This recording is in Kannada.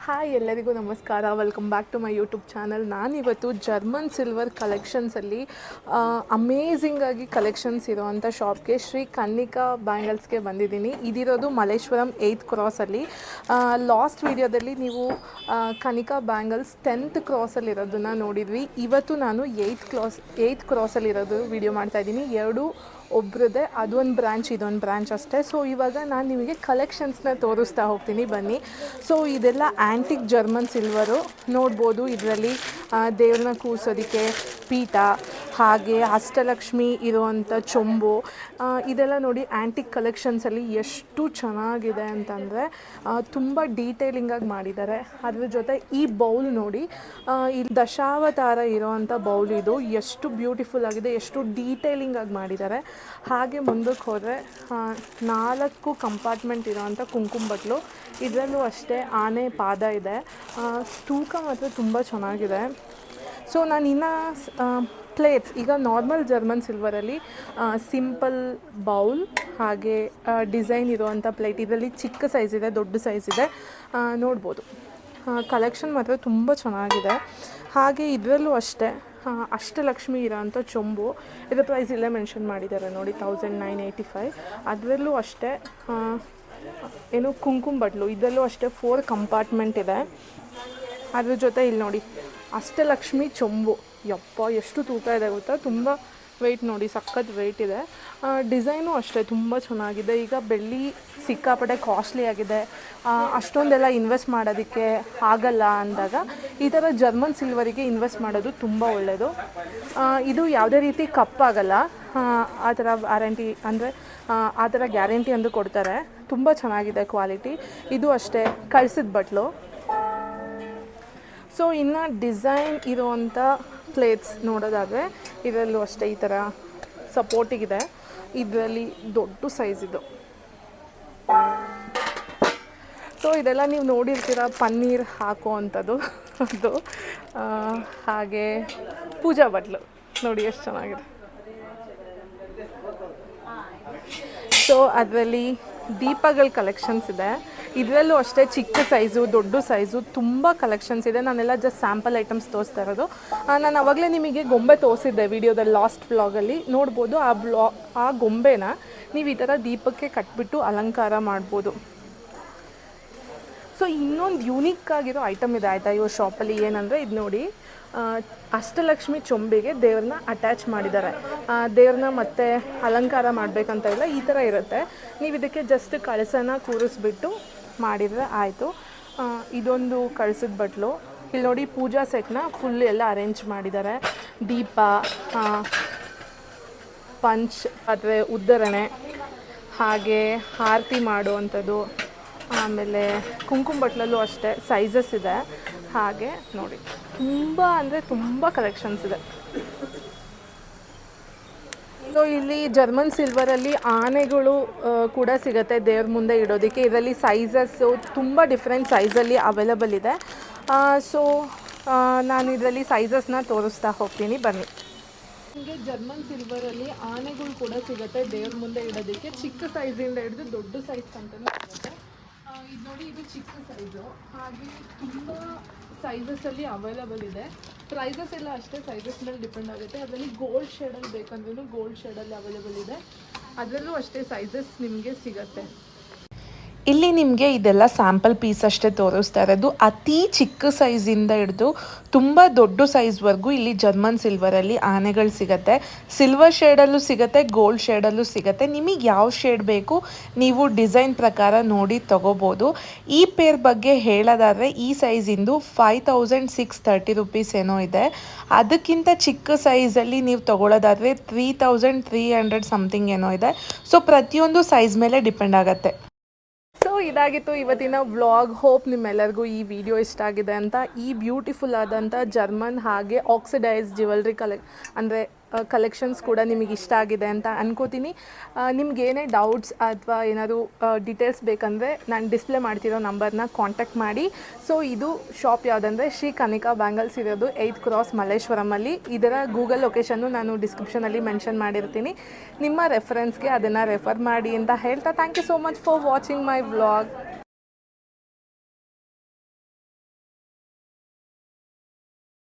ಹಾಯ್ ಎಲ್ಲರಿಗೂ ನಮಸ್ಕಾರ. Welcome back to my YouTube channel. ನಾನಿವತ್ತು ಜರ್ಮನ್ ಸಿಲ್ವರ್ ಕಲೆಕ್ಷನ್ಸಲ್ಲಿ ಅಮೇಝಿಂಗಾಗಿ ಕಲೆಕ್ಷನ್ಸ್ ಇರೋವಂಥ ಶಾಪ್ಗೆ ಶ್ರೀ ಕನ್ನಿಕಾ ಬ್ಯಾಂಗಲ್ಸ್ಗೆ ಬಂದಿದ್ದೀನಿ. ಇದಿರೋದು ಮಲ್ಲೇಶ್ವರಂ 8th ಕ್ರಾಸಲ್ಲಿ. ಲಾಸ್ಟ್ ವೀಡಿಯೋದಲ್ಲಿ ನೀವು ಕನಿಕಾ ಬ್ಯಾಂಗಲ್ಸ್ 10th ಕ್ರಾಸಲ್ಲಿರೋದನ್ನು ನೋಡಿದ್ವಿ. ಇವತ್ತು ನಾನು 8th ಕ್ರಾಸಲ್ಲಿರೋದು ವೀಡಿಯೋ ಮಾಡ್ತಾಯಿದ್ದೀನಿ. ಎರಡು ಒಬ್ರದ್ದೇ, ಅದೊಂದು ಬ್ರ್ಯಾಂಚ್ ಇದೊಂದು ಬ್ರ್ಯಾಂಚ್ ಅಷ್ಟೇ. ಸೊ ಇವಾಗ ನಾನು ನಿಮಗೆ ಕಲೆಕ್ಷನ್ಸ್ನ ತೋರಿಸ್ತಾ ಹೋಗ್ತೀನಿ, ಬನ್ನಿ. ಸೊ ಇದೆಲ್ಲ ಆ್ಯಂಟಿಕ್ ಜರ್ಮನ್ ಸಿಲ್ವರು ನೋಡ್ಬೋದು. ಇದರಲ್ಲಿ ದೇವ್ರನ್ನ ಕೂರಿಸೋದಕ್ಕೆ ಪೀಠ, ಹಾಗೆ ಅಷ್ಟಲಕ್ಷ್ಮಿ ಇರುವಂಥ ಚೊಂಬು, ಇದೆಲ್ಲ ನೋಡಿ ಆ್ಯಂಟಿಕ್ ಕಲೆಕ್ಷನ್ಸಲ್ಲಿ ಎಷ್ಟು ಚೆನ್ನಾಗಿದೆ ಅಂತಂದರೆ ತುಂಬ ಡೀಟೇಲಿಂಗಾಗಿ ಮಾಡಿದ್ದಾರೆ. ಅದ್ರ ಜೊತೆ ಈ ಬೌಲ್ ನೋಡಿ, ಇಲ್ಲಿ ದಶಾವತಾರ ಇರೋವಂಥ ಬೌಲ್ ಇದು ಎಷ್ಟು ಬ್ಯೂಟಿಫುಲ್ ಆಗಿದೆ, ಎಷ್ಟು ಡೀಟೇಲಿಂಗಾಗಿ ಮಾಡಿದ್ದಾರೆ. ಹಾಗೆ ಮುಂದಕ್ಕೆ ಹೋದರೆ 4 ಕಂಪಾರ್ಟ್ಮೆಂಟ್ ಇರೋವಂಥ ಕುಂಕುಮ ಬಟ್ಲು, ಇದರಲ್ಲೂ ಅಷ್ಟೇ ಆನೆ ಪಾದ ಇದೆ. ತೂಕ ಮಾತ್ರ ತುಂಬ ಚೆನ್ನಾಗಿದೆ. ಸೊ ನಾನು ಇನ್ನು ಪ್ಲೇಟ್ಸ್, ಈಗ ನಾರ್ಮಲ್ ಜರ್ಮನ್ ಸಿಲ್ವರಲ್ಲಿ ಸಿಂಪಲ್ ಬೌಲ್, ಹಾಗೆ ಡಿಸೈನ್ ಇರುವಂಥ ಪ್ಲೇಟ್, ಇದರಲ್ಲಿ ಚಿಕ್ಕ ಸೈಜ್ ಇದೆ, ದೊಡ್ಡ ಸೈಜ್ ಇದೆ, ನೋಡ್ಬೋದು. ಕಲೆಕ್ಷನ್ ಮಾತ್ರ ತುಂಬ ಚೆನ್ನಾಗಿದೆ. ಹಾಗೆ ಇದರಲ್ಲೂ ಅಷ್ಟೇ ಅಷ್ಟಲಕ್ಷ್ಮಿ ಇರೋಂಥ ಚೊಂಬು, ಇದರ ಪ್ರೈಸ್ ಇಲ್ಲೇ ಮೆನ್ಷನ್ ಮಾಡಿದ್ದಾರೆ ನೋಡಿ, 1985. ಅದರಲ್ಲೂ ಅಷ್ಟೇ ಏನು ಕುಂಕುಮ ಬಟ್ಲು, ಇದರಲ್ಲೂ ಅಷ್ಟೇ 4 ಕಂಪಾರ್ಟ್ಮೆಂಟ್ ಇದೆ. ಅದ್ರ ಜೊತೆ ಇಲ್ಲಿ ನೋಡಿ ಅಷ್ಟಲಕ್ಷ್ಮಿ ಚೊಂಬು, ಯಪ್ಪ ಎಷ್ಟು ತೂಕ ಇದೆ ಗೊತ್ತಾ, ತುಂಬ ವೆಯ್ಟ್ ನೋಡಿ, ಸಖತ್ ವೆಯ್ಟ್ ಇದೆ. ಡಿಸೈನು ಅಷ್ಟೇ ತುಂಬ ಚೆನ್ನಾಗಿದೆ. ಈಗ ಬೆಳ್ಳಿ ಸಿಕ್ಕಾಪಟ್ಟೆ ಕಾಸ್ಟ್ಲಿ ಆಗಿದೆ, ಅಷ್ಟೊಂದೆಲ್ಲ ಇನ್ವೆಸ್ಟ್ ಮಾಡೋದಕ್ಕೆ ಆಗಲ್ಲ ಅಂದಾಗ ಈ ಥರ ಜರ್ಮನ್ ಸಿಲ್ವರಿಗೆ ಇನ್ವೆಸ್ಟ್ ಮಾಡೋದು ತುಂಬ ಒಳ್ಳೆಯದು. ಇದು ಯಾವುದೇ ರೀತಿ ಕಪ್ಪಾಗಲ್ಲ, ಆ ಥರ ವ್ಯಾರಂಟಿ ಅಂದರೆ ಆ ಥರ ಗ್ಯಾರಂಟಿ ಅಂದು ಕೊಡ್ತಾರೆ. ತುಂಬ ಚೆನ್ನಾಗಿದೆ ಕ್ವಾಲಿಟಿ. ಇದು ಅಷ್ಟೇ ಕಳ್ಸಿದ ಬಟ್ಲು. ಸೊ ಇನ್ನು ಡಿಸೈನ್ ಇರುವಂಥ ಪ್ಲೇಟ್ಸ್ ನೋಡೋದಾದರೆ ಇದರಲ್ಲೂ ಅಷ್ಟೇ ಈ ಥರ ಸಪೋರ್ಟಿಗಿದೆ. ಇದರಲ್ಲಿ ದೊಡ್ಡ ಸೈಜ್ ಇದು. ಸೊ ಇದೆಲ್ಲ ನೀವು ನೋಡಿರ್ತೀರ, ಪನ್ನೀರ್ ಹಾಕೋ ಅಂಥದ್ದು ಅದು. ಹಾಗೆ ಪೂಜಾ ಬಟ್ಲು ನೋಡಿ ಎಷ್ಟು ಚೆನ್ನಾಗಿದೆ. ಸೊ ಅದರಲ್ಲಿ ದೀಪಗಳ ಕಲೆಕ್ಷನ್ಸ್ ಇದೆ. ಇದರಲ್ಲೂ ಅಷ್ಟೇ ಚಿಕ್ಕ ಸೈಜು, ದೊಡ್ಡ ಸೈಜು, ತುಂಬ ಕಲೆಕ್ಷನ್ಸ್ ಇದೆ. ನಾನೆಲ್ಲ ಜಸ್ಟ್ ಸ್ಯಾಂಪಲ್ ಐಟಮ್ಸ್ ತೋರಿಸ್ತಾ ಇರೋದು. ನಾನು ಆವಾಗಲೇ ನಿಮಗೆ ಗೊಂಬೆ ತೋರಿಸಿದ್ದೆ ವಿಡಿಯೋದಲ್ಲಿ, ಲಾಸ್ಟ್ ವ್ಲಾಗಲ್ಲಿ ನೋಡ್ಬೋದು. ಆ ಗೊಂಬೆನ ನೀವು ಈ ಥರ ದೀಪಕ್ಕೆ ಕಟ್ಬಿಟ್ಟು ಅಲಂಕಾರ ಮಾಡ್ಬೋದು. ಸೊ ಇನ್ನೊಂದು ಯೂನಿಕ್ ಆಗಿರೋ ಐಟಮ್ ಇದೆ ಆಯಿತಾ ಇವ್ರ ಶಾಪಲ್ಲಿ. ಏನಂದರೆ ಇದು ನೋಡಿ, ಅಷ್ಟಲಕ್ಷ್ಮಿ ಚೊಂಬಿಗೆ ದೇವ್ರನ್ನ ಅಟ್ಯಾಚ್ ಮಾಡಿದ್ದಾರೆ. ದೇವ್ರನ್ನ ಮತ್ತೆ ಅಲಂಕಾರ ಮಾಡಬೇಕಂತ ಇಲ್ಲ, ಈ ಥರ ಇರುತ್ತೆ. ನೀವು ಇದಕ್ಕೆ ಜಸ್ಟ್ ಕಳಸನ ಕೂರಿಸ್ಬಿಟ್ಟು ಮಾಡಿದರೆ ಆಯಿತು. ಇದೊಂದು ಕಳಸದ ಬಟ್ಲು. ಇಲ್ಲಿ ನೋಡಿ ಪೂಜಾ ಸೆಟ್ನ ಫುಲ್ ಎಲ್ಲ ಅರೇಂಜ್ ಮಾಡಿದ್ದಾರೆ. ದೀಪ, ಪಂಚ್ ಅಥವಾ ಉದ್ದರಣೆ, ಹಾಗೆ ಆರತಿ ಮಾಡುವಂಥದ್ದು, ಆಮೇಲೆ ಕುಂಕುಮ ಬಟ್ಲಲ್ಲೂ ಅಷ್ಟೇ ಸೈಜಸ್ ಇದೆ. ಹಾಗೆ ನೋಡಿ ತುಂಬ ಅಂದರೆ ತುಂಬ ಕಲೆಕ್ಷನ್ಸ್ ಇದೆ. ಸೊ ಇಲ್ಲಿ ಜರ್ಮನ್ ಸಿಲ್ವರಲ್ಲಿ ಆನೆಗಳು ಕೂಡ ಸಿಗುತ್ತೆ ದೇವ್ರ ಮುಂದೆ ಇಡೋದಕ್ಕೆ. ಇದರಲ್ಲಿ ಸೈಜಸ್ಸು ತುಂಬ ಡಿಫ್ರೆಂಟ್ ಸೈಜಲ್ಲಿ ಅವೈಲಬಲ್ ಇದೆ. ಸೊ ನಾನು ಇದರಲ್ಲಿ ಸೈಜಸ್ನ ತೋರಿಸ್ತಾ ಹೋಗ್ತೀನಿ, ಬನ್ನಿ. ನಿಮಗೆ ಜರ್ಮನ್ ಸಿಲ್ವರಲ್ಲಿ ಆನೆಗಳು ಕೂಡ ಸಿಗುತ್ತೆ ದೇವ್ರ ಮುಂದೆ ಇಡೋದಕ್ಕೆ. ಚಿಕ್ಕ ಸೈಜಿಂದ ಹಿಡಿದು ದೊಡ್ಡ ಸೈಜ್ ಅಂತಲೂ ಸಿಗುತ್ತೆ. ಇದು ನೋಡಿ, ಇದು ಚಿಕ್ಕ ಸೈಜು. ಹಾಗೆ ತುಂಬ ಸೈಜಸ್ಸಲ್ಲಿ ಅವೈಲಬಲ್ ಇದೆ. ಪ್ರೈಸಸ್ ಎಲ್ಲ ಅಷ್ಟೇ ಸೈಜಸ್ ಮೇಲೆ ಡಿಪೆಂಡ್ ಆಗುತ್ತೆ. ಅದರಲ್ಲಿ ಗೋಲ್ಡ್ ಶೇಡಲ್ಲಿ ಬೇಕಂದ್ರೂ ಗೋಲ್ಡ್ ಶೇಡಲ್ಲಿ ಅವೈಲಬಲ್ ಇದೆ. ಅದರಲ್ಲೂ ಅಷ್ಟೇ ಸೈಜಸ್ ನಿಮಗೆ ಸಿಗುತ್ತೆ. ಇಲ್ಲಿ ನಿಮಗೆ ಇದೆಲ್ಲ ಸ್ಯಾಂಪಲ್ ಪೀಸ್ ಅಷ್ಟೇ ತೋರಿಸ್ತಾ ಇರೋದು. ಅತಿ ಚಿಕ್ಕ ಸೈಜಿಂದ ಹಿಡಿದು ತುಂಬ ದೊಡ್ಡ ಸೈಜ್ವರೆಗೂ ಇಲ್ಲಿ ಜರ್ಮನ್ ಸಿಲ್ವರಲ್ಲಿ ಆನೆಗಳು ಸಿಗುತ್ತೆ. ಸಿಲ್ವರ್ ಶೇಡಲ್ಲೂ ಸಿಗುತ್ತೆ, ಗೋಲ್ಡ್ ಶೇಡಲ್ಲೂ ಸಿಗುತ್ತೆ. ನಿಮಗೆ ಯಾವ ಶೇಡ್ ಬೇಕು ನೀವು ಡಿಸೈನ್ ಪ್ರಕಾರ ನೋಡಿ ತೊಗೋಬೋದು. ಈ ಪೇರ್ ಬಗ್ಗೆ ಹೇಳೋದಾದರೆ ಈ ಸೈಜಿಂದು 5630 ರುಪೀಸ್ ಏನೋ ಇದೆ. ಅದಕ್ಕಿಂತ ಚಿಕ್ಕ ಸೈಜಲ್ಲಿ ನೀವು ತೊಗೊಳ್ಳೋದಾದರೆ 3300 ಸಮಥಿಂಗ್ ಏನೋ ಇದೆ. ಸೊ ಪ್ರತಿಯೊಂದು ಸೈಜ್ ಮೇಲೆ ಡಿಪೆಂಡ್ ಆಗುತ್ತೆ. ಸೊ ಇದಾಗಿತ್ತು ಇವತ್ತಿನ ವ್ಲಾಗ್. ಹೋಪ್ ನಿಮ್ಮೆಲ್ಲರಿಗೂ ಈ ವಿಡಿಯೋ ಇಷ್ಟ ಆಗಿದೆ ಅಂತ. ಈ ಬ್ಯೂಟಿಫುಲ್ ಆದಂಥ ಜರ್ಮನ್ ಹಾಗೆ ಆಕ್ಸಿಡೈಸ್ ಜ್ಯುವೆಲ್ರಿ ಅಂದರೆ ಕಲೆಕ್ಷನ್ಸ್ ಕೂಡ ನಿಮಗೆ ಇಷ್ಟ ಆಗಿದೆ ಅಂತ ಅನ್ಕೋತೀನಿ. ನಿಮ್ಗೇನೇ ಡೌಟ್ಸ್ ಅಥವಾ ಏನಾದರೂ ಡೀಟೇಲ್ಸ್ ಬೇಕಂದರೆ ನಾನು ಡಿಸ್ಪ್ಲೇ ಮಾಡ್ತಿರೋ ನಂಬರ್ನ ಕಾಂಟ್ಯಾಕ್ಟ್ ಮಾಡಿ. ಸೊ ಇದು ಶಾಪ್ ಯಾವುದಂದರೆ ಶ್ರೀ ಕನಿಕಾ ಬ್ಯಾಂಗಲ್ಸ್ ಇರೋದು 8th ಕ್ರಾಸ್ ಮಲ್ಲೇಶ್ವರಮಲ್ಲಿ. ಇದರ ಗೂಗಲ್ ಲೊಕೇಶನ್ನು ನಾನು ಡಿಸ್ಕ್ರಿಪ್ಷನಲ್ಲಿ ಮೆನ್ಷನ್ ಮಾಡಿರ್ತೀನಿ. ನಿಮ್ಮ ರೆಫರೆನ್ಸ್ಗೆ ಅದನ್ನು ರೆಫರ್ ಮಾಡಿ ಅಂತ ಹೇಳ್ತಾ, thank you so much for watching my vlog.